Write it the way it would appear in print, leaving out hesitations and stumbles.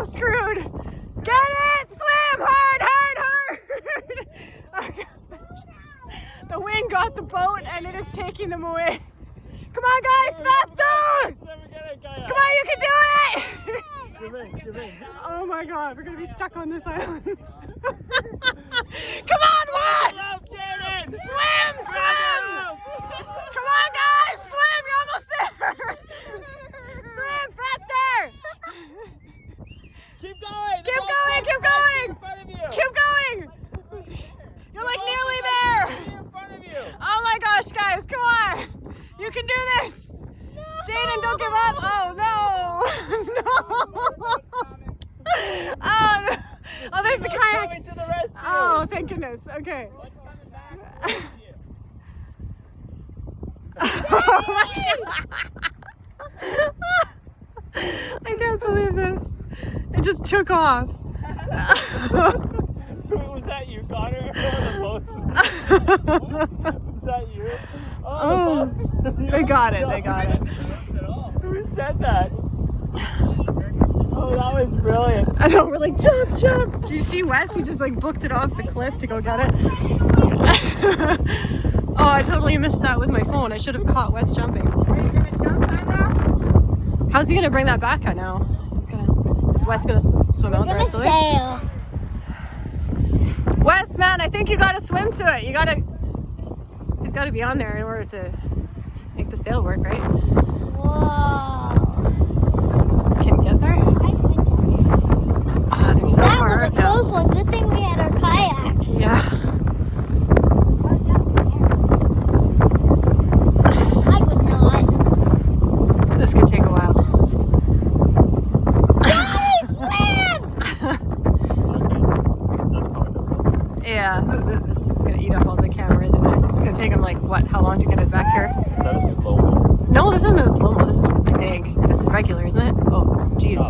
so screwed. Get it! Swim! Hard, hard, hard! The wind got the boat and it is taking them away. Come on, guys, faster! Come on, you can do it! Oh my God, we're gonna be stuck on this island. Come on, Wes! Swim, swim! Come on, guys, swim! You're almost there! Swim faster! Keep going! Keep going! Keep going! Keep going! You're like nearly there! Oh my gosh, guys, come on! You can do this! Jaden, don't give up! Oh no! No! Oh, no. Oh, there's the kayak! Oh, thank goodness. Okay. Oh my God. I can't believe this. It just took off. Was that you, Connor? Was that you? Oh, they got it. They got it. Who said that? Oh, that was brilliant. I know, we're like, jump, jump. Did you see Wes? He just like booked it off the cliff to go get it. Oh, I totally missed that with my phone. I should have caught Wes jumping. Are you gonna jump right now? How's he gonna bring that back out now? Is Wes gonna swim out the rest of the way? Wes, man, I think you gotta swim to it. He's gotta be on there in order to make the sail work, right? Whoa. Can you get there? Oh, they're so That far was a out now. close one. Good thing we had our kayaks. Yeah. I would not. This could take a while. Yeah, this is gonna eat up all the camera, isn't it? It's gonna take him like, what, how long to get it back here? Is that a slow-mo? No, this isn't a slow-mo. This is, I think, this is regular, isn't it? Oh, geez.